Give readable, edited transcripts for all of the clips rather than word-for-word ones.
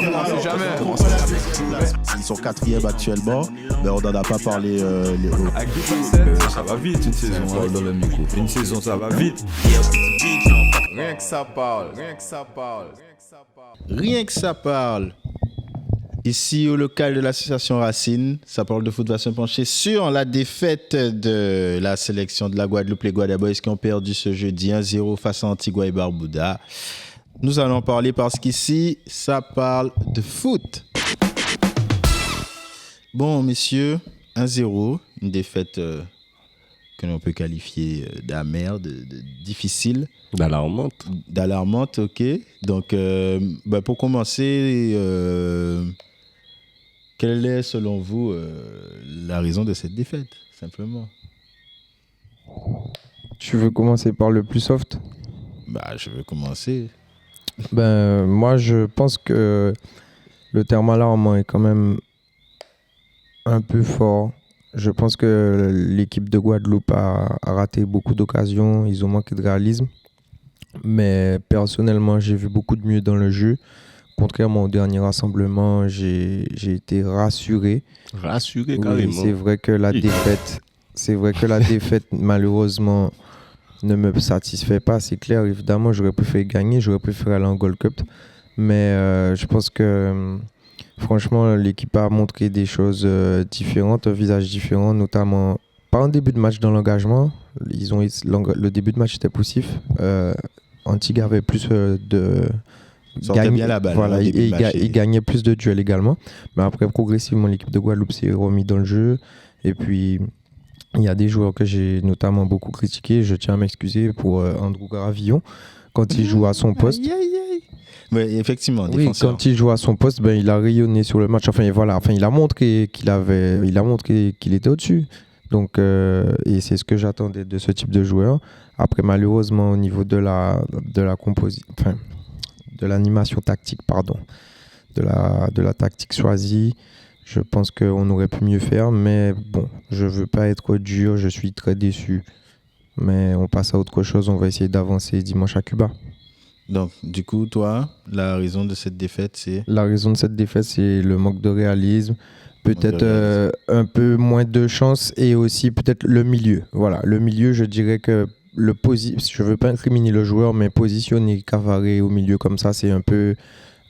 sait jamais. Ils sont 4e actuellement, mais on n'en a pas parlé. Avec ça va vite une saison. Parle dans le micro. Une saison, ça va vite. Rien que ça parle. Rien que ça parle. Ici, au local de l'association Racine, ça parle de foot va se pencher sur la défaite de la sélection de la Guadeloupe, les Guadaboys qui ont perdu ce jeudi 1-0 face à Antigua et Barbuda. Nous allons en parler parce qu'ici, ça parle de foot. Bon, messieurs, 1-0, une défaite que l'on peut qualifier d'amère, de difficile. D'alarmante, ok. Donc, pour commencer, quelle est, selon vous, la raison de cette défaite, simplement? Tu veux commencer par le plus soft? Je veux commencer. Moi, je pense que le terme alarmant est quand même un peu fort. Je pense que l'équipe de Guadeloupe a raté beaucoup d'occasions. Ils ont manqué de réalisme. Mais personnellement, j'ai vu beaucoup de mieux dans le jeu. Contrairement au dernier rassemblement, j'ai été rassuré. Rassuré, oui, carrément. C'est vrai que la défaite, malheureusement, ne me satisfait pas. C'est clair, évidemment, j'aurais préféré gagner, j'aurais préféré aller en Gold Cup. Mais je pense que, franchement, l'équipe a montré des choses différentes, un visage différent, notamment pas en début de match dans l'engagement. Le début de match était poussif. Antigua avait plus de... Sortait bien la balle. Voilà, il gagnait plus de duels également. Mais après, progressivement, l'équipe de Guadeloupe s'est remise dans le jeu. Et puis, il y a des joueurs que j'ai notamment beaucoup critiqués. Je tiens à m'excuser pour Andrew Garavillon quand il joue à son poste. Mais effectivement, oui, quand il joue à son poste, il a rayonné sur le match. Il a montré qu'il était au-dessus. Donc, et c'est ce que j'attendais de ce type de joueur. Après, malheureusement, au niveau de l'animation tactique, de la tactique choisie, je pense qu'on aurait pu mieux faire. Mais bon, je veux pas être dur, je suis très déçu. Mais on passe à autre chose, on va essayer d'avancer dimanche à Cuba. Donc, du coup, toi, la raison de cette défaite, c'est... La raison de cette défaite, c'est le manque de réalisme. Peut-être un peu moins de chance et aussi peut-être le milieu. Voilà, le milieu, je dirais que je ne veux pas incriminer le joueur, mais positionner Cavaré au milieu comme ça, c'est un peu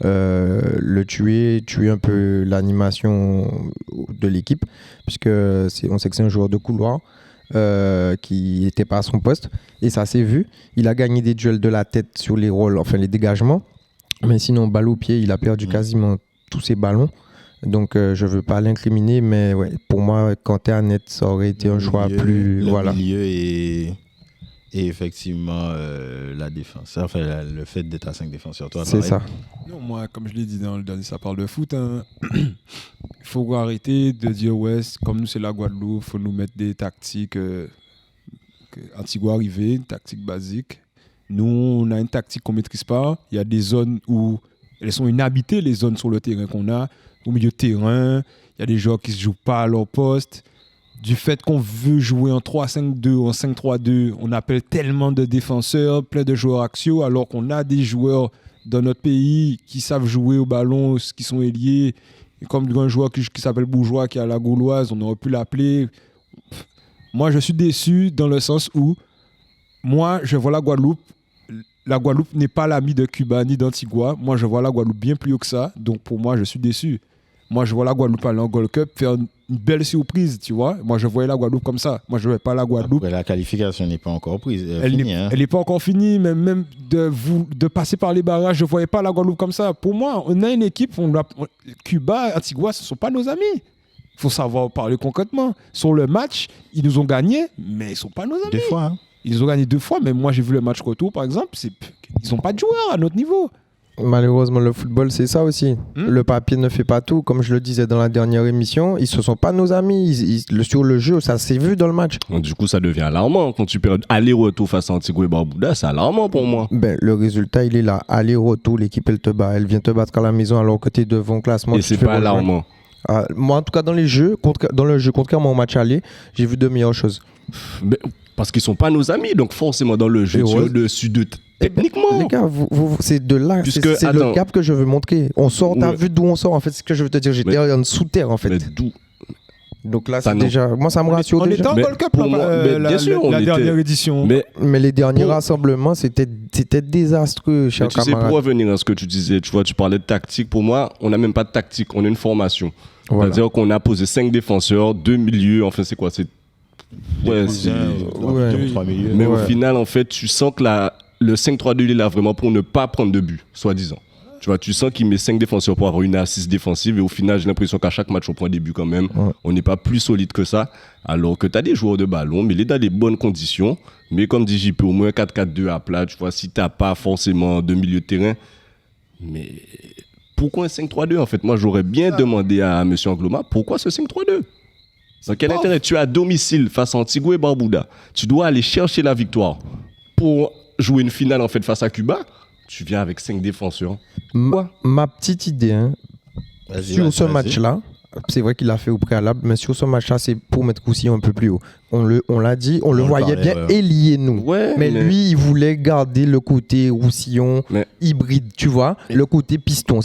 le tuer un peu l'animation de l'équipe, puisque on sait que c'est un joueur de couloir qui n'était pas à son poste. Et ça s'est vu. Il a gagné des duels de la tête sur les rôles, enfin les dégagements. Mais sinon, balle au pied, il a perdu quasiment tous ses ballons. Donc, je ne veux pas l'incriminer, mais ouais, pour moi, Kanté Annette, ça aurait été un choix plus... Le milieu et effectivement la défense. Enfin, le fait d'être à 5 défenseurs. Toi, c'est ça. Non, moi, comme je l'ai dit dans le dernier, ça parle de foot. Il faut arrêter de dire, ouais, comme nous, c'est la Guadeloupe, il faut nous mettre des tactiques Antigua arrivée, une tactique basique. Nous, on a une tactique qu'on ne maîtrise pas. Il y a des zones où elles sont inhabitées, les zones sur le terrain qu'on a. Au milieu de terrain, il y a des joueurs qui ne se jouent pas à leur poste. Du fait qu'on veut jouer en 3-5-2 ou en 5-3-2, on appelle tellement de défenseurs, plein de joueurs axiaux, alors qu'on a des joueurs dans notre pays qui savent jouer au ballon, qui sont ailiers. Et comme un joueur qui s'appelle Bourgeois, qui est à la Gauloise, on aurait pu l'appeler. Moi, je suis déçu dans le sens où, moi, je vois la Guadeloupe. La Guadeloupe n'est pas l'ami de Cuba ni d'Antigua. Moi, je vois la Guadeloupe bien plus haut que ça. Donc, pour moi, je suis déçu. Moi, je vois la Guadeloupe aller en Gold Cup faire une belle surprise, tu vois. Moi, je voyais la Guadeloupe comme ça. Moi, je ne voyais pas la Guadeloupe. Après, la qualification n'est pas encore prise. Elle n'est pas encore finie, mais même de passer par les barrages, je ne voyais pas la Guadeloupe comme ça. Pour moi, on a une équipe, Cuba, Antigua, ce ne sont pas nos amis. Il faut savoir parler concrètement. Sur le match, ils nous ont gagné, mais ils ne sont pas nos amis. 2 fois, hein. Ils nous ont gagné 2 fois, mais moi, j'ai vu le match retour, par exemple. Ils n'ont pas de joueurs à notre niveau. Malheureusement, le football, c'est ça aussi. Le papier ne fait pas tout. Comme je le disais dans la dernière émission, ils ne sont pas nos amis. Sur le jeu, ça s'est vu dans le match. Donc, du coup, ça devient alarmant. Quand tu perds aller-retour face à Antigua et Barbuda, c'est alarmant pour moi. Le résultat, il est là. Aller-retour, l'équipe, elle te bat. Elle vient te battre à la maison alors que tu es devant le classement. Et c'est pas alarmant. Moi, en tout cas, dans le jeu, contrairement au match aller, j'ai vu de meilleures choses. Mais, parce qu'ils ne sont pas nos amis. Donc, forcément, dans le jeu, tu es au-dessus de Techniquement. Les gars, c'est de là, Puisque, c'est le cap que je veux montrer. On sort, t'as Ouais. vu d'où on sort, en fait, c'est ce que je veux te dire. J'étais en sous-terre, en fait. Mais d'où Donc là, Ça, c'est non. déjà. Moi, ça me rassure On était déjà. en Mais Gold Cup, pour là, moi, mais bien sûr, on la était. dernière édition. Mais Les derniers Pour- rassemblements, c'était désastreux, Mais chers tu sais, camarades. pour revenir à ce que tu disais, tu vois, tu parlais de tactique. Pour moi, on n'a même pas de tactique, on a une formation. Voilà. C'est-à-dire qu'on a posé 5 défenseurs, 2 milieux, enfin, c'est quoi? Ouais, c'est. Ouais. 3 milieux. Mais au Ouais. final, en fait, tu sens que le 5-3-2, il est là vraiment pour ne pas prendre de but, soi-disant. Tu vois, tu sens qu'il met 5 défenseurs pour avoir une assise défensive et au final, j'ai l'impression qu'à chaque match, on prend des buts quand même. Ouais. On n'est pas plus solide que ça. Alors que tu as des joueurs de ballon, mais les dans les bonnes conditions. Mais comme dit JP, au moins 4-4-2 à plat. Tu vois, si tu n'as pas forcément de milieu de terrain. Mais pourquoi un 5-3-2 en fait? Moi, j'aurais bien demandé à M. Angloma pourquoi ce 5-3-2? Dans quel intérêt? Tu es à domicile face à Antigua et Barbuda. Tu dois aller chercher la victoire pour jouer une finale en fait face à Cuba. Tu viens avec 5 défenseurs. Ma petite idée, hein, Vas-y, sur vas-y, ce vas-y. match-là, c'est vrai qu'il l'a fait au préalable, mais sur ce match-là, c'est pour mettre Roussillon un peu plus haut. On l'a dit, on le le voyait parlait, bien ouais. ailier, nous. Ouais, Mais lui, il voulait garder le côté Roussillon Mais- hybride, tu vois, le côté piston.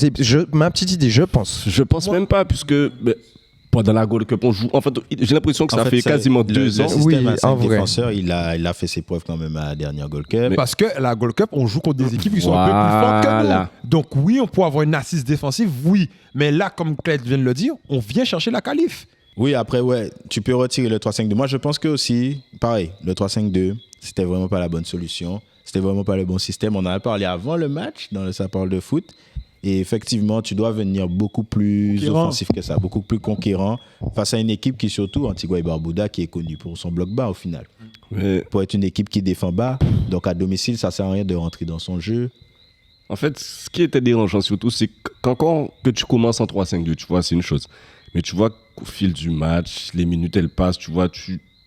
Ma petite idée, je pense. Je pense même pas, puisque pendant la Gold Cup, on joue. En fait, j'ai l'impression que ça En fait c'est- quasiment le 2 ans. système Oui, à 5 en vrai. défenseurs, il a fait ses preuves quand même à la dernière Gold Cup. Parce que la Gold Cup, on joue contre des équipes qui sont un peu plus fortes que Voilà. nous. Donc oui, on peut avoir une assise défensive, oui. Mais là, comme Claire vient de le dire, on vient chercher la qualif. Oui, après, ouais, tu peux retirer le 3-5-2. Moi, je pense que aussi, pareil, le 3-5-2, c'était vraiment pas la bonne solution. C'était vraiment pas le bon système. On en a parlé avant le match, dans le Ça parle de foot. Et effectivement, tu dois venir beaucoup plus Conquérant. offensif que ça, beaucoup plus conquérant face à une équipe qui, surtout, Antigua et Barbuda, qui est connue pour son bloc bas au final. Mais Pour être une équipe qui défend bas, donc à domicile, ça sert à rien de rentrer dans son jeu. en fait, ce qui était dérangeant surtout, c'est qu'encore que tu commences en 3-5-2, tu vois, c'est une chose. Mais tu vois qu'au fil du match, les minutes, elles passent, tu vois,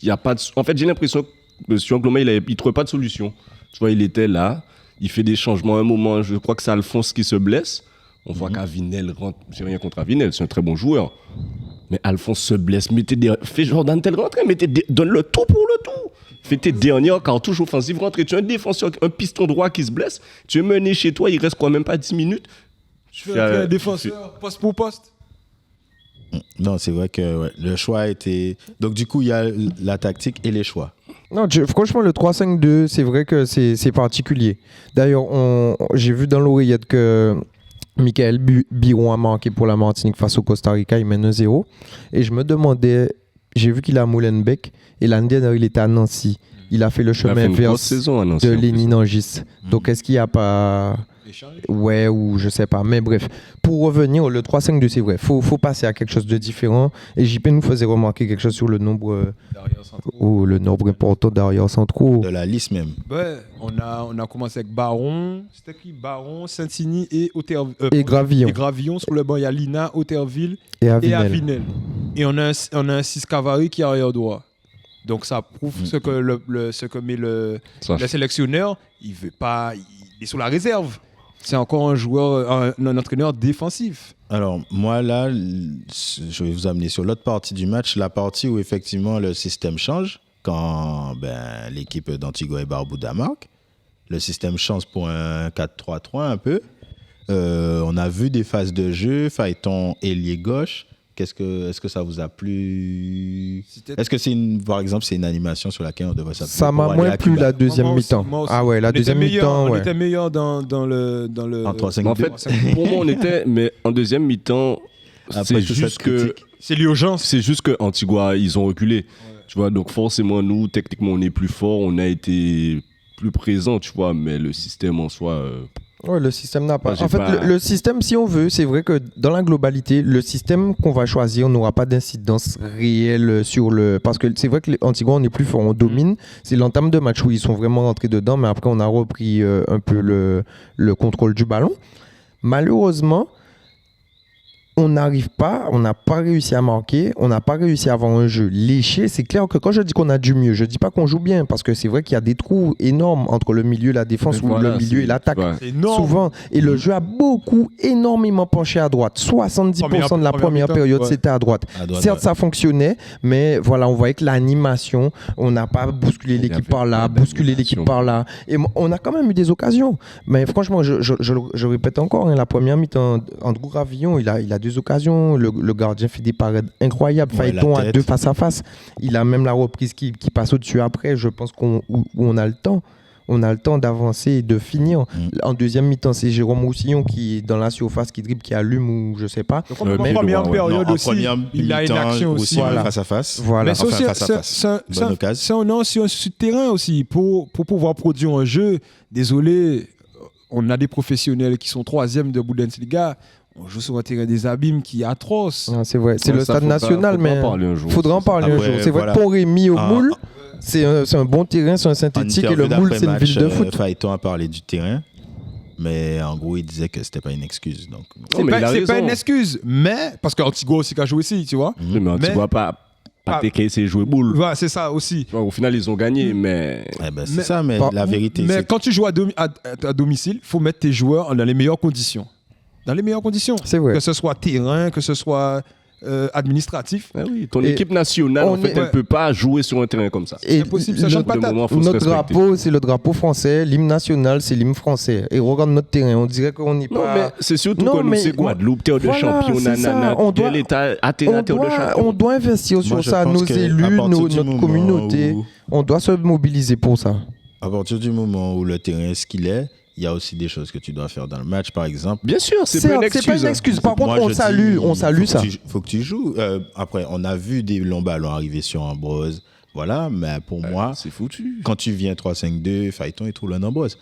y a pas de... En fait, j'ai l'impression que M. Angloma, il trouvait pas de solution. Tu vois, il était là, il fait des changements à un moment. Je crois que c'est Alphonse qui se blesse. On voit qu'Avinel rentre. J'ai rien contre Avinel, c'est un très bon joueur. Mais Alphonse se blesse. Fais Jordan tel rentrée, donne le tout pour le tout. Fais tes dernières cartouches offensives rentrées. Tu es un défenseur, un piston droit qui se blesse. Tu es mené chez toi, il reste quoi, même pas 10 minutes. Tu fais un défenseur, poste pour poste. Non, c'est vrai que ouais, le choix a été... Donc, du coup, il y a la tactique et les choix. Non, franchement, le 3-5-2, c'est vrai que c'est particulier. D'ailleurs, j'ai vu dans l'oreillette que Michael Biron a marqué pour la Martinique face au Costa Rica, il mène 1-0. Et je me demandais, j'ai vu qu'il est à Molenbeek, et l'année dernière, il était à Nancy. Il a fait le Il a fait chemin une grosse inverse saison à Nancy, de en plus. Lénine Angis. Donc, est-ce qu'il n'y a pas... Ouais, ou je sais pas. Mais bref, pour revenir, le 3-5-2, c'est vrai. Faut passer à quelque chose de différent. Et JP nous faisait remarquer quelque chose sur le nombre, le nombre important d'arrière centraux. De la liste même. Ouais, on a commencé avec Baron, c'était qui? Baron, Saint-Signy et Et Gravillon. Et Gravillon sur le banc, il y a Lina, Auterville Et et Avinel. Avinel. Et on a un 6 Cavary qui est arrière droit. Donc ça prouve ce que met le sélectionneur. Il veut pas, il est sur la réserve. C'est encore un joueur, un entraîneur défensif. Alors, moi, là, je vais vous amener sur l'autre partie du match, la partie où, effectivement, le système change quand l'équipe d'Antigua et Barbuda marque. Le système change pour un 4-3-3 un peu. On a vu des phases de jeu, Phaéton ailier gauche. Est-ce que ça vous a plu? Est-ce que par exemple, c'est une animation sur laquelle on devrait s'appuyer? Ça m'a moins plu la deuxième mi-temps. Moi aussi. Ah ouais, la deuxième mi-temps, On ouais. était meilleur dans le En 3-5-2. En fait, pour moi, on était, mais en deuxième mi-temps, Après c'est toute juste cette que critique. c'est l'urgence. c'est juste que Antigua, ils ont reculé. Tu vois, donc forcément, nous, techniquement, on est plus fort, on a été plus présent, tu vois, mais le système en soi. Ouais, le système n'a pas. Moi, j'ai En fait, pas- le système, si on veut, c'est vrai que dans la globalité, le système qu'on va choisir n'aura pas d'incidence réelle sur le. Parce que c'est vrai que l'Antigua, on est plus fort, on domine. C'est l'entame de match où ils sont vraiment rentrés dedans, mais après, on a repris un peu le contrôle du ballon. Malheureusement, on n'arrive pas, on n'a pas réussi à marquer, on n'a pas réussi à avoir un jeu léché. C'est clair que quand je dis qu'on a du mieux, je ne dis pas qu'on joue bien, parce que c'est vrai qu'il y a des trous énormes entre le milieu et la défense, ou Voilà, le milieu et l'attaque. ouais. C'est énorme. Souvent, et le jeu a énormément penché à droite. 70% de la première période, ouais. c'était à droite. Certes, ça fonctionnait, mais voilà, on voyait que l'animation, on n'a pas bousculé l'équipe par là, bousculé l'équipe par là. Et on a quand même eu des occasions. Mais franchement, je répète encore, hein, la première mi-temps, Andrew Gravillon, il a deux occasions. Le gardien fait des parades incroyables. Ouais, Phaéton la à tête. 2 face à face. Il a même la reprise qui passe au-dessus après. Je pense où on a le temps. On a le temps d'avancer et de finir. En deuxième mi-temps, c'est Jérôme Roussillon qui est dans la surface, qui dribble, qui allume ou je sais pas. Donc, en première période aussi, il a une action aussi. Voilà. Face à face. Voilà. Mais c'est aussi face à face. Bonne occasion. c'est un ancien sur le terrain aussi. Pour pouvoir produire un jeu, désolé, on a des professionnels qui sont 3e de Bundesliga. On joue sur un terrain des abîmes qui est atroce. Non, c'est vrai, c'est Ouais, le ça, stade national, faudra mais en parler un jour. faudra en parler un Après, jour. C'est vrai voilà. que Pont-Rémy au Ah. Moule, c'est un bon terrain, c'est un synthétique, et le Moule, c'est une ville de foot. Phaéton a parlé du terrain, mais en gros, il disait que c'était pas une excuse. Donc, C'est mais il a pas raison. une excuse, mais parce qu'Antigua aussi qui a joué ici, tu vois. Oui, mais tu Mais- vois pas Ah. TK, c'est jouer boule. Voilà, c'est ça aussi. Tu vois, au final, ils ont gagné, mais. eh ben, c'est Mais- ça, mais Bon, la vérité, Mais c'est quand tu joues à domicile, il faut mettre tes joueurs dans les meilleures conditions. Dans les meilleures conditions. C'est vrai. Que ce soit terrain, que ce soit administratif. Ah oui, ton Et équipe nationale, on en fait, est- elle peut pas jouer sur un terrain comme ça. Et impossible, ça chante pas De ta- moment, faut se notre respecter. drapeau, c'est le drapeau français, l'hymne national, c'est l'hymne français. Et regarde notre terrain, on dirait qu'on n'est Non, pas... mais c'est surtout Non, quand nous, mais- c'est Guadeloupe, terre de Voilà, championnat, c'est ça. nanana, On doit- l'état On Athéna, terre de doit, champion. on doit investir sur Moi, je ça, pense nos que élus, à partir du notre moment communauté. où- On doit se mobiliser pour ça. à partir du moment où le terrain est ce qu'il est, il y a aussi des choses que tu dois faire dans le match, par exemple. Bien sûr, c'est Certes, pas une c'est pas excuse. une excuse. Par Moi, contre, on je salue, dis, on salue ça. Faut que tu joues. Après, on a vu des longs ballons arriver sur Ambrose. Voilà, mais pour moi, C'est foutu. quand tu viens 3-5-2, Phaéton, il trouve un Ambrose.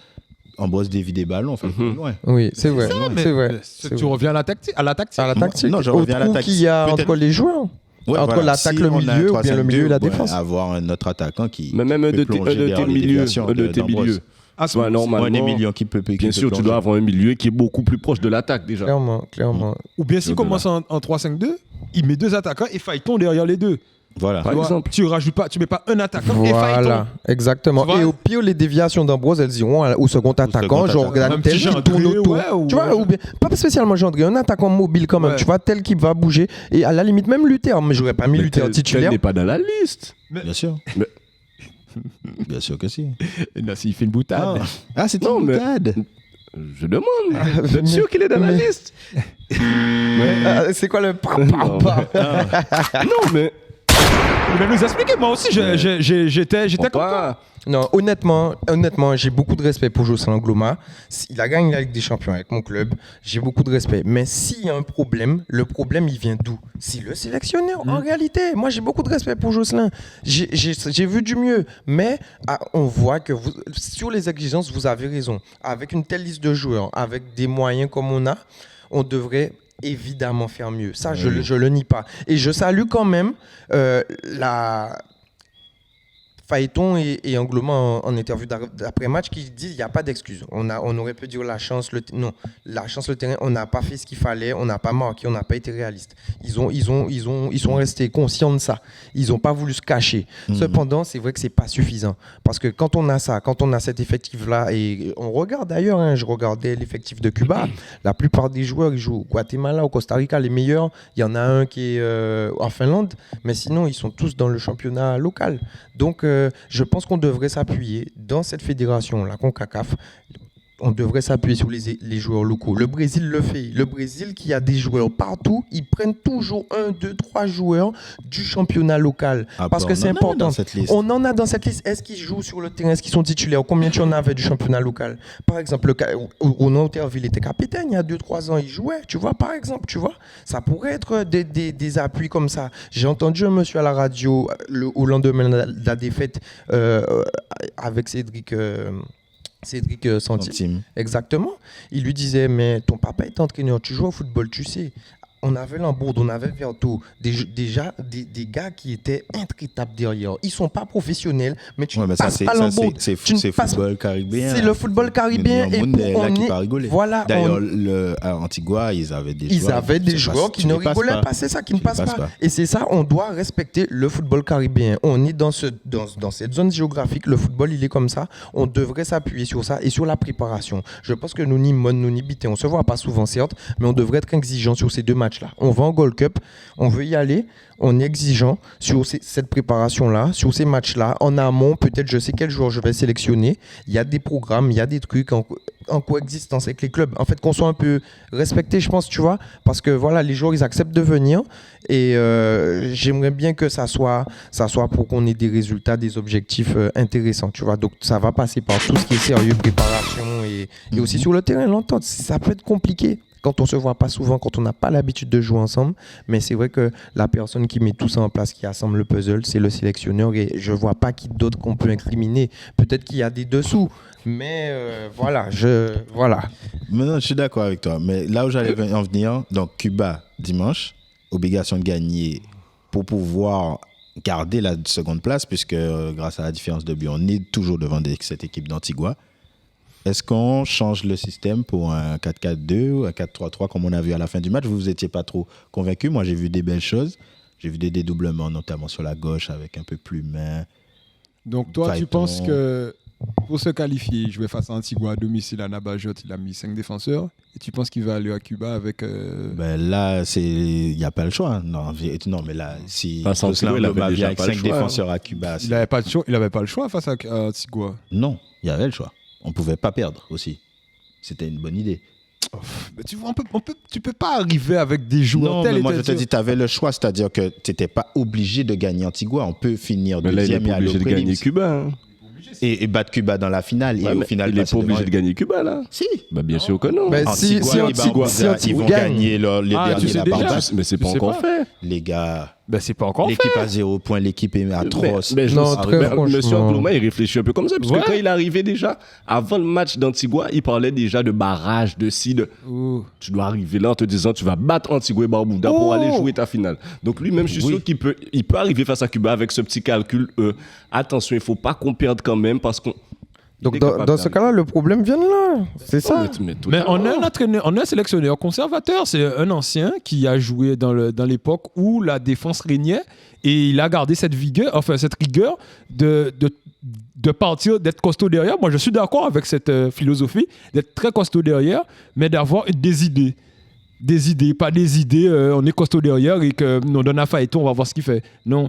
Ambrose dévie des ballons, enfin, plus loin. Oui, c'est vrai. Mais- C'est vrai. mais C'est tu vrai. reviens à la tactique. À la tactique. Non, je Au reviens à la trou tactique. qu'il y a Peut-être- entre les joueurs. Ouais, Entre l'attaque, le on a un milieu, ou bien le milieu et la 3-5-2, défense. avoir un autre attaquant qui. Mais même un peut de plonger tes derrière les milieux, déviations un de tes d'Ambrose. milieux. Ah, c'est Ouais, normalement, Un des millions qui peut bien sûr, tu dois avoir un milieu qui est beaucoup plus proche de l'attaque déjà. Clairement. Ou bien s'il Au-delà. commence en 3-5-2, il met 2 attaquants et Phaéton derrière les deux. Voilà. Par Tu vois, exemple. tu rajoutes pas, tu mets pas un attaquant et Phaéton. Voilà, exactement. Tu vois? Et au pire, les déviations d'Ambrose, elles iront au second attaquant, genre attaquant. Un tel petit qui Jean tourne André, autour. ouais, ou- Tu vois, ou bien, pas spécialement Gendré, un attaquant mobile quand même, Ouais. tu vois, tel qui va bouger. Et à la limite, même Luther, mais j'aurais pas mis Mais Luther tel titulaire. n'est pas dans la liste. Bien sûr. Mais- Bien sûr que si. Non, s'il fait une boutade. C'est Non, une mais- boutade. Je demande. Vous êtes sûr qu'il est dans la liste C'est quoi le Non. Non, mais. Il va nous expliquer. Moi aussi, j'étais Faut content. pas. Non, honnêtement, j'ai beaucoup de respect pour Jocelyn Gloma. Il a gagné la Ligue des Champions avec mon club. J'ai beaucoup de respect. Mais s'il y a un problème, le problème, il vient d'où? C'est le sélectionneur. En réalité, moi, j'ai beaucoup de respect pour Jocelyn. J'ai vu du mieux. Mais on voit que sur les exigences, vous avez raison. Avec une telle liste de joueurs, avec des moyens comme on devrait évidemment faire mieux. Ça, je le nie pas. Et je salue quand même Phaéton et Angloma en interview d'après-match qui disent qu'il n'y a pas d'excuse. On aurait pu dire la chance, non. La chance, le terrain, on n'a pas fait ce qu'il fallait, on n'a pas marqué, on n'a pas été réaliste. Ils sont restés conscients de ça. Ils n'ont pas voulu se cacher. Cependant, c'est vrai que c'est pas suffisant. Parce que quand on a ça, quand on a cet effectif-là, et on regarde d'ailleurs, je regardais l'effectif de Cuba, la plupart des joueurs, ils jouent au Guatemala, au Costa Rica, les meilleurs. Il y en a un qui est en Finlande, mais sinon, ils sont tous dans le championnat local. Donc, je pense qu'on devrait s'appuyer dans cette fédération, la CONCACAF. On devrait s'appuyer sur les joueurs locaux. Le Brésil le fait. Le Brésil qui a des joueurs partout, ils prennent toujours 1, 2, 3 joueurs du championnat local. Parce que c'est important. Dans cette liste. On en a dans cette liste. Est-ce qu'ils jouent sur le terrain? Est-ce qu'ils sont titulaires? Combien tu en avais du championnat local? Par exemple, Ronan Auterville était capitaine il y a 2-3 ans. Il jouait, tu vois, par exemple, tu vois. Ça pourrait être des appuis comme ça. J'ai entendu un monsieur à la radio au lendemain de la défaite avec Cédric Santime. Team. Exactement. Il lui disait, mais ton papa est entraîneur, tu joues au football, tu sais. on avait Lambourde, on avait Verto, déjà des gars qui étaient intraitables derrière. Ils sont pas professionnels, mais tu Ouais, ne mais ça, passes c'est pas Lambourde. c'est football caribéen. C'est le football caribéen. Le monde est là qui pas rigoler. Voilà, D'ailleurs, à Antigua, ils avaient des ils joueurs. avaient des joueurs qui ne rigolaient pas, c'est ça, qui ne passent pas. Et c'est ça, on doit respecter le football caribéen. On est dans cette zone géographique, le football, il est comme ça. On devrait s'appuyer sur ça et sur la préparation. Je pense que nous, ni Mon, nous, ni Bité, on se voit pas souvent, certes, mais on devrait être exigeant sur ces deux matchs-là. On va en Gold Cup, on veut y aller, on est exigeant sur cette préparation-là, sur ces matchs-là. En amont, peut-être je sais quel joueur je vais sélectionner. Il y a des programmes, il y a des trucs en coexistence avec les clubs. En fait, qu'on soit un peu respecté, je pense, tu vois, parce que voilà, les joueurs, ils acceptent de venir et j'aimerais bien que ça soit pour qu'on ait des résultats, des objectifs intéressants, tu vois. Donc, ça va passer par tout ce qui est sérieux, préparation et aussi sur le terrain, l'entente. Ça peut être compliqué quand on se voit pas souvent, quand on n'a pas l'habitude de jouer ensemble, mais c'est vrai que la personne qui met tout ça en place, qui assemble le puzzle, c'est le sélectionneur et je vois pas qui d'autre qu'on peut incriminer. Peut-être qu'il y a des dessous, mais voilà. Maintenant, je suis d'accord avec toi, mais là où j'allais en venir, donc Cuba dimanche, obligation de gagner pour pouvoir garder la seconde place, puisque grâce à la différence de but, on est toujours devant cette équipe d'Antigua. Est-ce qu'on change le système pour un 4-4-2 ou un 4-3-3 comme on a vu à la fin du match? Vous n'étiez pas trop convaincu. Moi, j'ai vu des belles choses. J'ai vu des dédoublements, notamment sur la gauche, avec un peu plus main. Donc, toi, Phaéton. tu penses que pour se qualifier, jouer face à Antigua à domicile à Nabajot, il a mis 5 défenseurs. Et tu penses qu'il va aller à Cuba avec. Ben là, il n'y a pas le choix. Non, mais là, si Antigua, il avait déjà avec pas le 5 choix, défenseurs à Cuba. Il n'avait pas le choix face à Antigua. Non, il y avait le choix. On ne pouvait pas perdre aussi. C'était une bonne idée. Mais tu vois, tu peux pas arriver avec des joueurs Non, tels mais et moi je tels te joueurs. dis, tu avais le choix, c'est-à-dire que tu n'étais pas obligé de gagner Antigua. On peut finir Mais là, il est deuxième et pas aller obligé au de gagner prélims. Cuba. Hein. Et battre Cuba dans la finale. Ouais, Et au mais final, il est passer pas obligé devant- de gagner Cuba, là. Si. Bah, bien sûr que non. Ben, si Antigua ils vont gagne. gagner les Ah, derniers tu sais la déjà. Barbade. Mais c'est Je pas sais encore pas. fait. Les gars, Ben, c'est pas encore fait. l'équipe à 0 points, l'équipe est atroce. Mais Non, très franchement. Monsieur Angloma, il réfléchit un peu comme ça. Parce Ouais. que quand il est arrivé déjà, avant le match d'Antigua, il parlait déjà de barrage, de ci, de. Oh. Tu dois arriver là en te disant tu vas battre Antigua et Barbuda pour Oh. aller jouer ta finale. Donc lui-même, je suis Oui. sûr qu'il peut arriver face à Cuba avec ce petit calcul. Attention, il faut pas qu'on perde quand même parce qu'on. Donc, Il est dans capable ce cas-là, le problème vient de là. C'est ça. Mais Mais on a totalement. un entraîneur, on a un sélectionneur conservateur. C'est un ancien qui a joué dans l'époque où la défense régnait et il a gardé cette rigueur de partir, d'être costaud derrière. Moi, je suis d'accord avec cette philosophie, d'être très costaud derrière, mais d'avoir des idées. Des idées, pas des idées, on est costaud derrière et que on donne à Phaéton, on va voir ce qu'il fait. Non.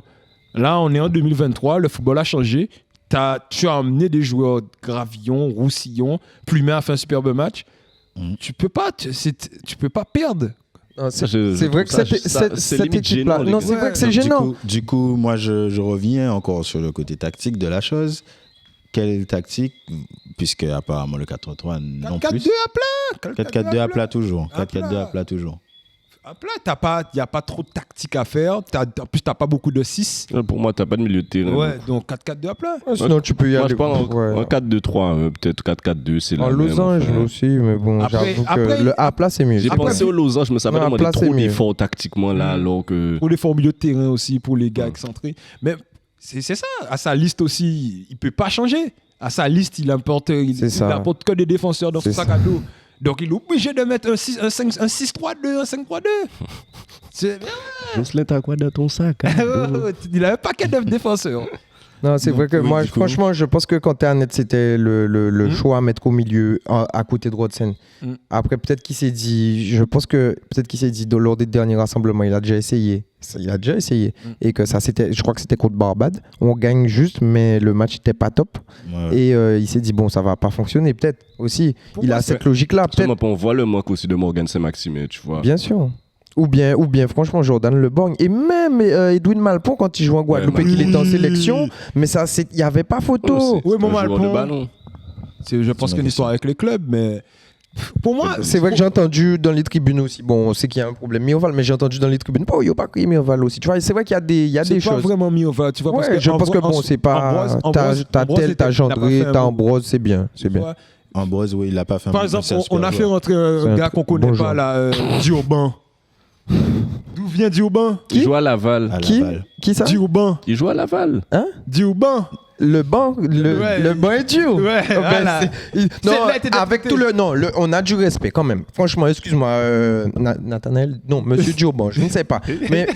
Là, on est en 2023, le football a changé. Tu as amené des joueurs Gravillon, Roussillon, Plumet a fait un superbe match. Tu peux pas perdre. Non, Ça, c'est vrai que c'est cette limite équipe-là. gênant, les Non, gars. c'est vrai que c'est Donc, gênant. Du coup, moi, je reviens encore sur le côté tactique de la chose. Quelle tactique? Puisque apparemment le 4-3 non 4-4-2 plus. à plat. 4-4-2 à plat toujours. À 4-4-2 plat. à plat toujours. À plat, il n'y a pas trop de tactique à faire. En plus, tu n'as pas beaucoup de 6. Pour moi, t'as pas de milieu de terrain. Ouais, donc 4-4-2 à plat. Sinon, tu peux y Moi, aller. je parle en Ouais. 4-2-3, peut-être 4-4-2, c'est la En même, losange enfin. aussi, mais bon, Après- j'avoue après- que le A plat, c'est mieux. J'ai Après, pensé au losange, mais ça va Non, demander à plat, c'est trop mieux. d'efforts tactiquement là, alors que. Pour les forts milieux de terrain aussi, pour les gars excentrés. Mais c'est ça. À sa liste aussi, il ne peut pas changer. À sa liste, il n'apporte que des défenseurs dans son C'est sac ça. à dos. Donc, il est obligé de mettre un 6-3-2, un 5-3-2. C'est bien. Jocelyn, t'as quoi dans ton sac? Il a un paquet de défenseurs. Non, c'est vrai que moi, du coup- franchement, je pense que quand t'es Annette, c'était le choix à mettre au milieu, à côté de Rodsen. Après, peut-être qu'il s'est dit, lors des derniers rassemblements, il a déjà essayé. Et que ça, je crois que c'était contre Barbade. On gagne juste, mais le match n'était pas top. Ouais. Et il s'est dit, bon, ça va pas fonctionner, peut-être aussi. Pour Il moi, a c'est- cette logique-là, peut-être. On voit le manque aussi de Morgan Saint-Maximin, tu vois. Bien sûr. Ou bien, franchement, Jordan Leborgne. Et même Edwin Malpon, quand il joue en Guadeloupe et qu'il était en sélection, mais il n'y avait pas photo. Oui, mon un joueur de Malpon. ballon. Je pense qu'il y a une histoire avec les clubs, mais pour moi, C'est vrai que j'ai entendu dans les tribunes aussi. Bon, on sait qu'il y a un problème Mioval, mais j'ai entendu dans les tribunes. Oh, il n'y a pas crié Mioval aussi. Tu vois, c'est vrai qu'il y a des c'est pas choses. vraiment mis au va, tu vois, parce Ouais, que je pense que bon, c'est pas. T'as tel, t'as Gendré, t'as Ambrose, c'est bien. C'est bien. Ambrose, oui, il n'a pas fait un Par bon exemple, concert on a super fait joueur. rentrer C'est un un gars qu'on connaît bon pas, joueur. là, Diorban. D'où vient Diouban? Il joue à Laval. À Qui Laval. Qui ça? Diouban. Il joue à Laval. Diouban. Le banc, Ouais. le banc est dur. Ouais, voilà. Non, Celle-là était avec député. tout le non, on a du respect quand même. Franchement, excuse-moi, Nathanaël, non, Monsieur Diouban, je ne sais pas, mais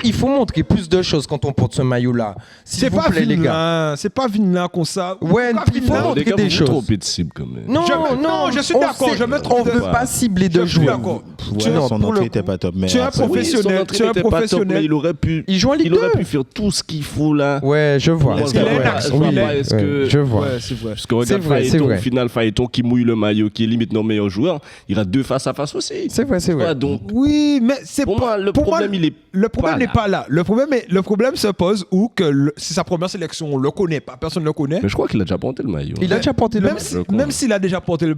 il faut montrer plus de choses quand on porte ce maillot-là. S'il C'est vous pas plaît, les gars. vilain. C'est pas vilain comme ça. Ouais, C'est pas il faut vilain. montrer Les gars, des vous choses. vous trompez de cible quand même. Non, Non, je suis on d'accord, sait- je me trompe On de- veut pas cibler de Je suis joueurs. d'accord. Ouais, Non, son pour entrée le n'était coup. pas top. Mais Tu es un après, professionnel. Oui, tu es un était pas top, professionnel. mais il aurait pu. Il joue en Ligue Il aurait 2. pu faire tout ce qu'il faut là. Ouais, je vois. Moi, Est-ce qu'il a une action? je vois Il a- pas, est-ce Ouais, que. je vois. Ouais, c'est vrai. Parce que regarde C'est vrai, c'est Phaéton, vrai. au final, Phaéton qui mouille le maillot, qui est limite notre meilleur joueur, il a 2 face à face aussi. C'est vrai, c'est Ouais, vrai. donc, Oui, mais c'est pour pas. moi, le pour moi, problème, il est. Le problème pas n'est là. pas là. Le problème se pose où que c'est sa première sélection, on le connaît pas, personne ne le connaît. Mais je crois qu'il a déjà porté le maillot. Il a déjà porté le Même match. si- je crois. même s'il a déjà porté le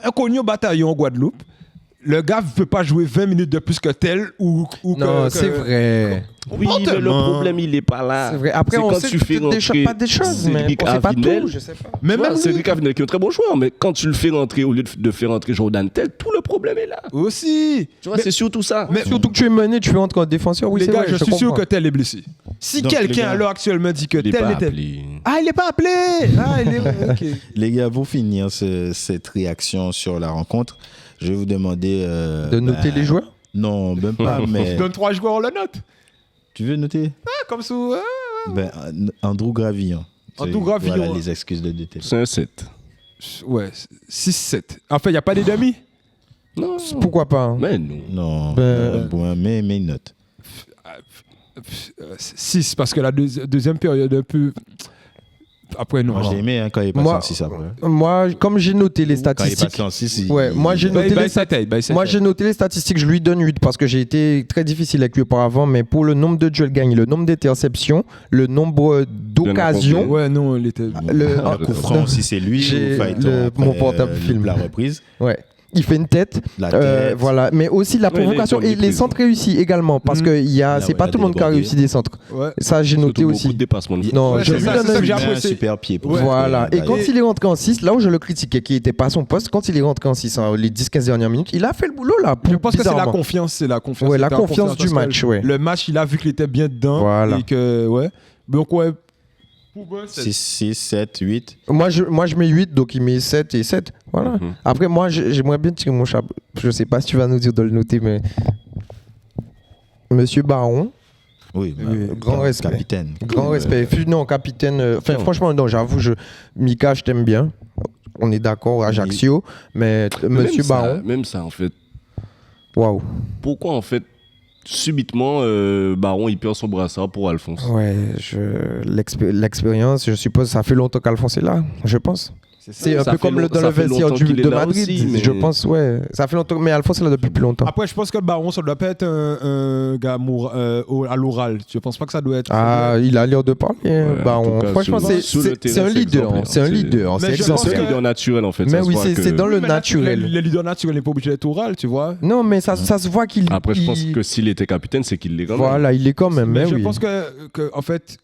inconnu au bataillon en Guadeloupe, le gars ne peut pas jouer 20 minutes de plus que tel ou Non, que- c'est vrai. Oui, mais le Comportement. problème, il est pas là. C'est vrai. Après, C'est on quand sait tu fais peut-être rentrer pas des choses, mais Cédric on sait pas Avinel. tout, je sais pas. Mais Tu vois, même Cédric Avinel qui est un très bon joueur, mais quand tu le fais rentrer, au lieu de faire rentrer Jordan Tel, tout le problème est là. aussi. Tu vois, c'est surtout ça. mais- Surtout que tu es mené, tu fais entrer en défenseur. Oui, les c'est gars, vrai, je suis sûr comprends. que tel est blessé. Si Donc, les quelqu'un gars, à l'heure actuelle me dit que Il est tel pas était. appelé. Ah, il n'est pas appelé. Ah, il est. Ok. les gars, pour finir cette réaction sur la rencontre, je vais vous demander. De noter les joueurs. Non, même pas, mais. Donne 3 joueurs, on le note. Tu veux noter Ah, comme sous. Ben, Andrew Gravillon. Andrew Gravillon. Voilà les excuses de DT. C'est un 7. Ouais, 6-7. En fait, il n'y a pas des demi. Non. Pourquoi pas hein. Mais non. Non, Ben- bon, mais une note. 6, parce que la deuxième période, un peu. Après, non. Moi, j'ai aimé hein, quand il est passé Moi- en 6 après. Moi, comme j'ai noté les Quand il est statistiques. passé en 6, Ouais, moi, j'ai noté les Moi, j'ai noté les statistiques, je lui donne 8 parce que j'ai été très difficile avec lui auparavant, mais pour le nombre de duels gagnés, le nombre d'interceptions, le nombre d'occasions, Ouais, non, il était. Un coup franc aussi, c'est lui. J'ai ou Phaéton, le- après, mon portable film. La reprise. ouais. Il fait une tête, La tête. voilà, mais aussi la Ouais, provocation il est et les pris. centres réussis également parce que il y a, Là, c'est ouais, pas il a tout le monde qui a débordé. réussi des centres. Ouais. Ça, j'ai noté Surtout aussi. beaucoup de dépassements de Non, Ouais, je c'est lui ça, donne c'est ça un que j'ai Il a un apprécié. super pied. Pour Voilà. ça. Et quand il est rentré en 6, là où je le critiquais, qui n'était pas à son poste, quand il est rentré en 6, les 10-15 dernières minutes, il a fait le boulot là. Je pense que c'est la bizarrement. confiance, c'est la confiance. Ouais, la C'était confiance du parce que match, ouais. Le match, il a vu qu'il était bien dedans. Voilà. Et que, ouais. Donc, ouais. Pour moi, c'est 6, 7, 8. Moi, je mets 8, donc il met 7 et 7. Voilà. Mhm. Après, moi, j'aimerais bien tirer mon chapeau. Je sais pas si tu vas nous dire de le noter, mais. Monsieur Baron, Oui, grand respect. Capitaine. grand respect. Non, capitaine. Enfin, Non. franchement, non, j'avoue, Mika, je t'aime bien. On est d'accord, Ajaccio. Mais Monsieur Même ça, Baron, même ça, en fait. waouh. Pourquoi, en fait, subitement, Baron, il perd son brassard pour Alphonse? Ouais, l'expérience, je suppose, ça fait longtemps qu'Alphonse est là, je pense. C'est un Ça peu fait comme dans ça le fait vestiaire longtemps qu'il est de là Madrid. aussi, mais- Je pense, ouais. Ça fait longtemps, mais Alphonse est là depuis plus longtemps. Après, je pense que Baron, ça doit pas être un gars à l'oral. Je pense pas que ça doit être. Ah, il a l'air de parler, Ouais, en Baron. tout cas, Franchement, sur- c'est sur le terrain, c'est un c'est leader. exemplaire. C'est un leader. Mais C'est je C'est pense un exemplaire. que- leader naturel, en fait. Mais ça se oui, voit c'est que- dans le Mais naturel. Le leader naturel n'est pas obligé d'être oral, tu vois. Non, mais ça se voit qu'il. Après, je pense il- que s'il était capitaine, c'est qu'il l'est quand même. Voilà, il est quand même. Mais Mais je oui. pense que en fait,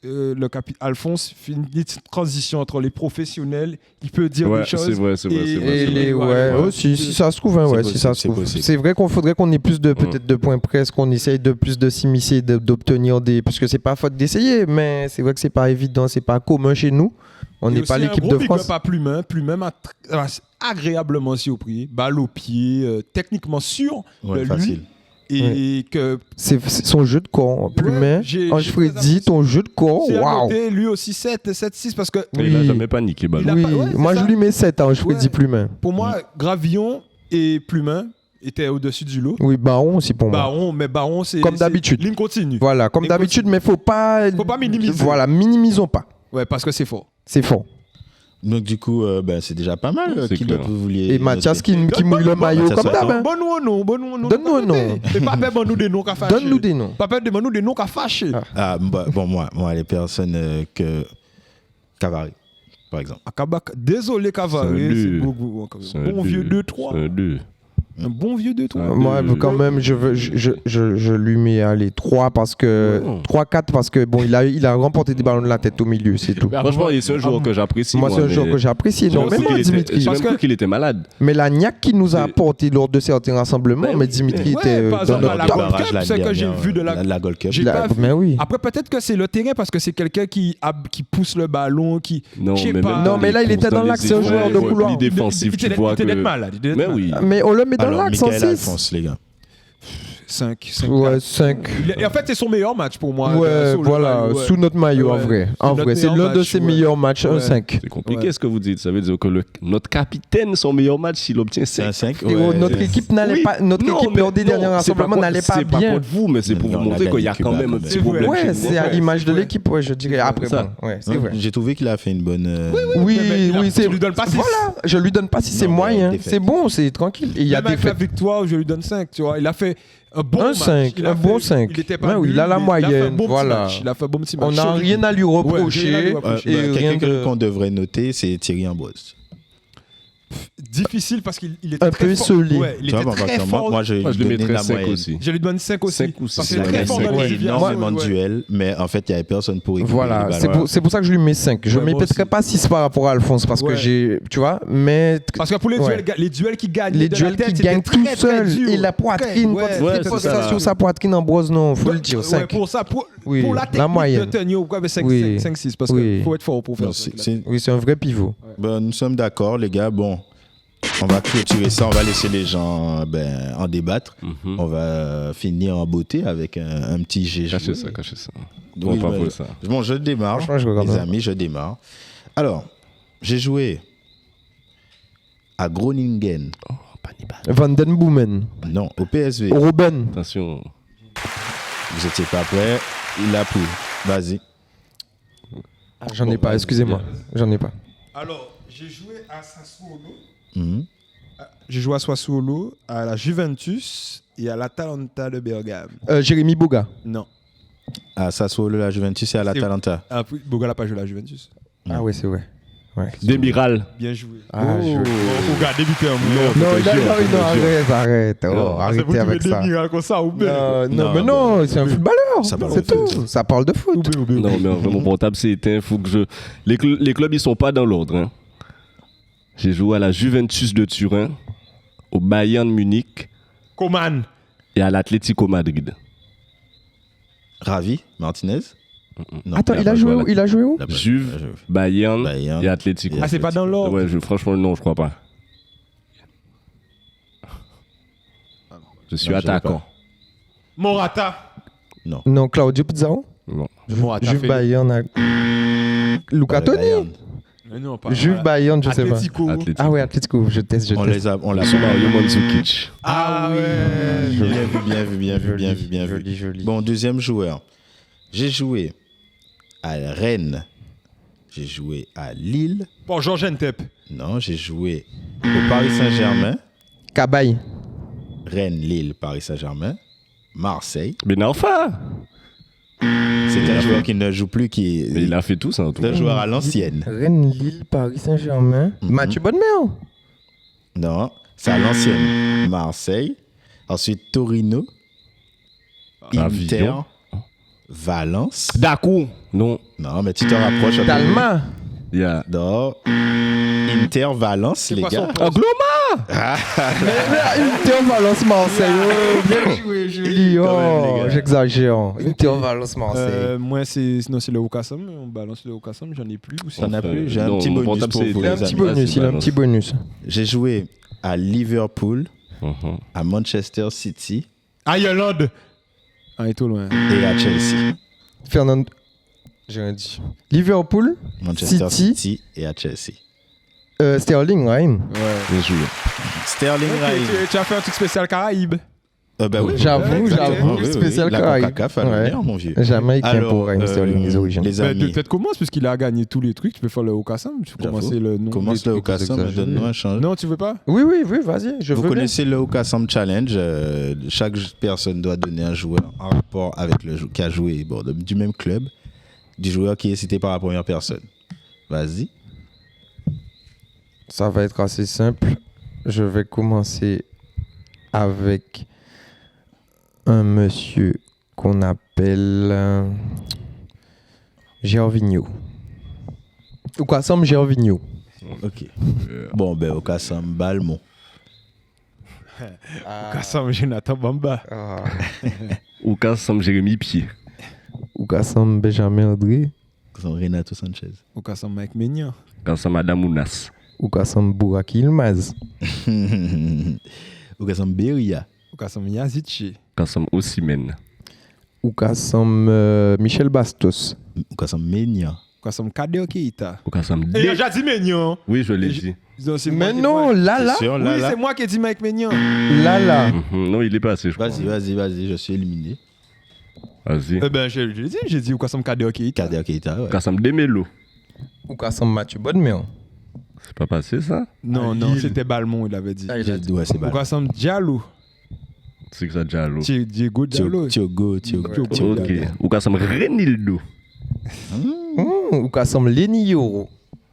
Alphonse fait une petite transition entre les professionnels. Il peut dire Ouais, des choses. c'est vrai, c'est vrai, et- c'est vrai. Et les, ouais, Ouais, oh, si ça se trouve, hein, C'est ouais, possible, si ça se c'est trouve. possible. C'est vrai qu'on faudrait qu'on ait plus de peut-être de points presse, qu'on essaye de plus de s'immiscer, d'obtenir des, parce que c'est pas faute d'essayer, mais c'est vrai que c'est pas évident, c'est pas commun chez nous. On Et n'est aussi pas un l'équipe gros de big France. up à Plumin. Plumin m'a agréablement surpris. Balle au pied, techniquement sûr Ouais, de lui. facile. Et que C'est son jeu de corps, Plumin. j'ai- Ange j'ai Freddy, ton jeu de corps, c'est à waouh. noter, lui aussi 7-6 parce que Il n'a Oui. jamais paniqué, Il a Ballon. Oui, pas- ouais, c'est moi ça. je lui mets 7 Ange Freddy Ouais. Plumin. pour moi, Gravillon et Plumin étaient au-dessus du lot. Oui, Baron aussi pour moi. Baron, c'est. Comme c'est d'habitude. Ligne continue. Voilà, comme Et d'habitude, mais faut pas minimiser. Voilà, minimisons pas. Ouais, parce que c'est fort. C'est fort. Donc, du coup, c'est déjà pas mal. C'est Qui clair. d'autre vous vouliez Et Mathias noter qui mouille le maillot Mathias comme d'hab. Soto. hein. Bon ou non, Donne-nous un nom. Et pas faire nous des noms qu'à fâcher. Donne-nous des noms. Pas faire nous des noms qu'à fâcher. Ah. Bon, moi, les personnes que Cavary, par exemple. À Kabak, désolé C'est un Cavaré, c'est deux. beaucoup. C'est un Bon vieux deux. 2-3. C'est un 2. Un bon vieux 2-3. Ouais. Moi, quand même, je lui mets allez, 3 parce que. Ouais. 3-4 parce que, bon, il a remporté des ballons de la tête au milieu, c'est tout. Franchement, c'est un joueur que j'apprécie. Moi, c'est un joueur que j'apprécie énormément, Dimitri. J'ai même cru qu'il était malade. Mais la niaque qu'il nous a apporté lors de certains rassemblements, Ouais, mais Dimitri ouais, était par dans exemple, notre à la top. Gold Cup, l'année c'est que j'ai dernière, vu de la- la Gold Cup. J'ai Là, pas vu. mais oui. Après, peut-être que c'est le terrain parce que c'est quelqu'un qui pousse le ballon, qui. Non, Je sais mais pas. même Non, dans mais les là, il était courses, dans les l'axe, un joueur de ouais, couloir. repli défensif, tu vois que. Malade. Mais oui. Mais on le met dans Alors, l'axe en Michael 6. Alphonse, les gars. 5. Ouais, 5. Et en fait, c'est son meilleur match pour moi. Ouais, sur le voilà, maillot, ouais. sous notre maillot, en Ouais. vrai. C'est En notre vrai, c'est meilleur l'un de match, ses ouais. meilleurs matchs, un Ouais. 5. C'est compliqué Ouais. ce que vous dites. Ça veut dire que notre capitaine, son meilleur match, il obtient C'est un 5. 5. Notre équipe n'allait pas, notre équipe lors des derniers rassemblements n'allait pas C'est pas bien. contre vous, mais c'est pour Non, vous on a montrer qu'il y a gagné quand Cuba, même un quand petit même. problème. Ouais, chez Ouais, nous. c'est à l'image de Ouais. l'équipe, ouais, je dirais. Après, ça. bon, ouais, c'est vrai. J'ai trouvé qu'il a fait une bonne. Oui, mais c'est. tu lui donnes pas 6. Voilà, je lui donne pas si c'est Non, mais moyen. défaite. C'est bon, c'est tranquille. Et il y a Même des avec la faits. victoire, je lui donne 5. Tu vois, il a fait un bon Un match. 5, Il a un bon fait- 5. Il était pas Ouais, oui, nul, il a la mais Il a fait un moyenne, bon petit voilà. match. Il a fait un bon petit match. On n'a Solide. rien à lui Ouais, rien à reprocher. lui reprocher. Et rien Quelqu'un de. qu'on devrait noter, c'est Thierry Ambrose. Difficile parce qu'il était Un très peu fort. isolé. Ouais, il Tu vois, était par très exemple, fort. moi, je Moi, je le lui mettrais la 5 moyenne. aussi. Je lui donne 5 aussi. 5 ou Parce 6. qu'il est très fort dans Il y a les déviations. énormément de Ouais. duels, mais en fait, il n'y avait personne pour équiper Voilà, les c'est ballons. pour ça que je lui mets 5. Je Ouais, ne moi mettrais aussi. pas 6 par rapport à Alphonse parce que Ouais. j'ai. Tu vois, mais. Parce que pour Ouais. les duels qui gagnent, Les de la duels tête, qui c'était gagnent très, tout très seul dur. et la poitrine, Ouais, quand il ouais, fait c'est poster ça. sur sa poitrine, Ambrose, non, faut le dire, Ouais, 5. pour ça, Oui, pour la la technique moyenne. de Tonio, pourquoi 5, Oui. 6 parce Oui. qu'il faut être fort pour faire Non, ça. Oui, c'est un vrai pivot. Nous sommes d'accord, les gars. Bon, on va clôturer ça. On va laisser les gens en débattre. On va finir en beauté avec un petit GG. Cachez ça, cachez ça. Oui, On va ben, pas ça. Bon, je démarre. Franchement, je regarde Les pas. amis, je démarre. Alors, j'ai joué à Groningen. Van Den Boomen, Non, au PSV. Robben. Attention. Vous étiez pas prêts. Il a pris. Vas-y. J'en ai Bon, pas, vas-y. excusez-moi. J'en ai pas. Alors, j'ai joué à Sassuolo. Mhm. J'ai joué à Sassuolo, à la Juventus et à l'Atalanta de Bergame. Jérémy Boga. Non. À Sassuolo, la Juventus et à l'Atalanta. Ah, puis, Boga n'a pas joué à la Juventus. Ah ouais, c'est vrai. Ouais. Demiral. Bien joué. Ah, je- Boga, débuté un Non, arrête. Arrêtez avec ça. comme ça, ou Non, Mais non, c'est un footballeur. Ça parle C'est de foot. tout. Ça parle de foot. Non, mais en vrai, mon portable s'est éteint. Faut que je. Les clubs, ils sont pas dans l'ordre. Hein. J'ai joué à la Juventus de Turin, au Bayern Munich Coman. et à l'Atlético Madrid. Ravi, Martinez. Non, Attends, il a il pas a joué joué à où la- Il a joué où il a pas- Juve, il a joué. Bayern, Bayern et Atlético. et Ah, c'est pas dans l'ordre. Ouais, franchement, non, je crois pas. Je suis Non, je l'ai attaquant. Morata. Non, Claudio Pizarro. Non. Morata. Juve Bayern. Luca Pas le Toni. Bayern. Non, pas. Juve Bayern, je sais pas. Atletico. Atlético. Ah ouais, Atletico, je teste. On l'a Sur Mario Mandzukic. Ah ouais. Bien vu. Joli. Bon, deuxième joueur. J'ai joué à Rennes. J'ai joué à Lille. Bon, Georges Ntep. Non, j'ai joué au Paris Saint-Germain. Cabaye. Rennes, Lille, Paris Saint-Germain. Marseille. Ben enfin. C'est un joueur qui ne joue plus, Mais il a fait tout ça en tout c'est un cas. joueur à l'ancienne. Rennes, Lille, Paris Saint-Germain. Mathieu Bonnemer. Non, c'est à l'ancienne. Marseille. Ensuite, Torino. Inter. Avignon. Valence. Dakou. Non. Non, mais tu te rapproches. un peu. Talma. Il y a. Non. Inter, Valence, les quoi son gars. poste Inter Valence Marseille. Oh, bien joué, joli. Quand même, Oh, les gars. j'exagère. Inter Valence Marseille. Moi, c'est le Okassam. On balance le Okassam, j'en ai plus. Aussi. On a plus. J'ai un Non, petit mon bonus portable, pour c'est- vous, Il a un les petit amis. bonus. Il a un petit bonus. J'ai joué à Liverpool, Mhm. à Manchester City Ireland. Ah, il est trop loin. et à Chelsea. Fernand. J'ai rien dit. Liverpool. Manchester City. City et à Chelsea. Sterling, Ryan. Bien joué. Sterling Raheem. Tu as fait un truc spécial Caraïbes. Ben oui. J'avoue, Exactement. Oui, oui. spécial La Caraïbes. CONCACAF à Ouais. l'honneur, mon vieux. Jamaïcain pour Ryan Sterling, les origines. les amis, Peut-être commence, puisqu'il a gagné tous les trucs. Tu peux faire le Okassam. Tu peux J'avoue. commencer le nom. commence le Okassam, exagérés. donne-nous un change. Non, tu veux pas? Oui, vas-y, je Vous veux bien. connaissez le Okassam Challenge. Chaque personne doit donner un joueur en rapport avec le qui a joué du même club, du joueur qui est cité par la première personne. Vas-y. Ça va être assez simple. Je vais commencer avec un monsieur qu'on appelle Gervinho. Ou quoi, Sam Gervinho. Ok. Bon, ben, au cas Sam Balmont. Kassam Jonathan Bamba. Ou cas Sam Jérémy Pied. Ou quoi, Sam Benjamin André. Sam Renato Sanchez. Ou Kassam Mike Maignan. Kassam Adam Ounas. Ou quoi, Sam Bouraki Ilmaz. Au cas Sam Beria. Ou Kassam Yazici. Kassam Osimhen. Ou quoi, Sam Michel Bastos. Au cas Sam Menia. Ou Kassam Kader Keita. Ou Kassam Et j'ai dit Maignan. Oui, je l'ai dit. Mais non, là. Sûr, Oui, là, là. c'est moi qui ai dit Mike Maignan. Là. Non, il est passé, je crois. Vas-y, je suis éliminé. Vas-y. Eh ben, je l'ai dit, j'ai dit ou Kassam Kader Keita. Kader Keita, ouais. Kassam Demelo. Ou quoi, Sam Mathieu Bodmer. C'est pas passé, ça? Non, non, c'était Balmont, il avait dit. Ouais, c'est Ou bon. Kassam Diallo. C'est que ça, Diallo. Diego Diallo. Tiogo. Ok. Ou Kassam Renildo. Ou quoi, Sam Lenny Yoro.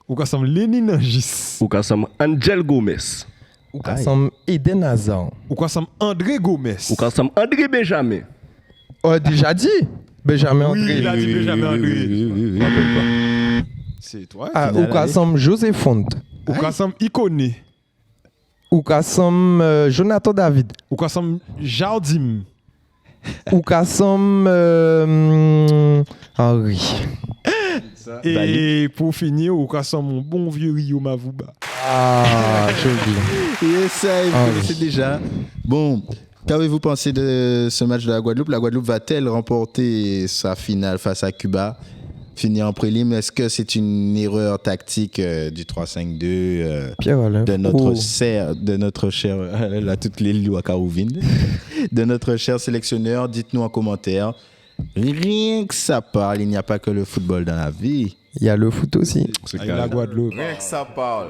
Ou Kassam Lénine Angis. Ou Kassam Angel Gomez. Ou quoi, Sam Eden Hazard. Ou Kassam André Gomes. Ou Kassam André Benjamin. Oh, déjà dit Benjamin Oui, André. il a dit Benjamin André. Rappelle pas. C'est toi. Ah, Final, ou quoi, allez. Sam José Font. Ou Kassam Ikoné. Ou quoi, Sam Jonathan David. Ou Kassam Jardim. Ou quoi, Sam Henri. Et pour finir, ou Kassam mon bon vieux Rio Mavuba. Ah, joli. Et ça, vous Ah oui. connaissez déjà. Bon, qu'avez-vous pensé de ce match de la Guadeloupe? La Guadeloupe va-t-elle remporter sa finale face à Cuba? Finir en prélim, est-ce que c'est une erreur tactique du 3-5-2 Pierre-Alain de Fro. de notre cher, là, toutes les Lilo à Carouvine, de notre cher sélectionneur? Dites-nous en commentaire. Rien que ça parle, il n'y a pas que le football dans la vie. Il y a le foot aussi. C'est Avec la Guadeloupe. Rien que ça parle.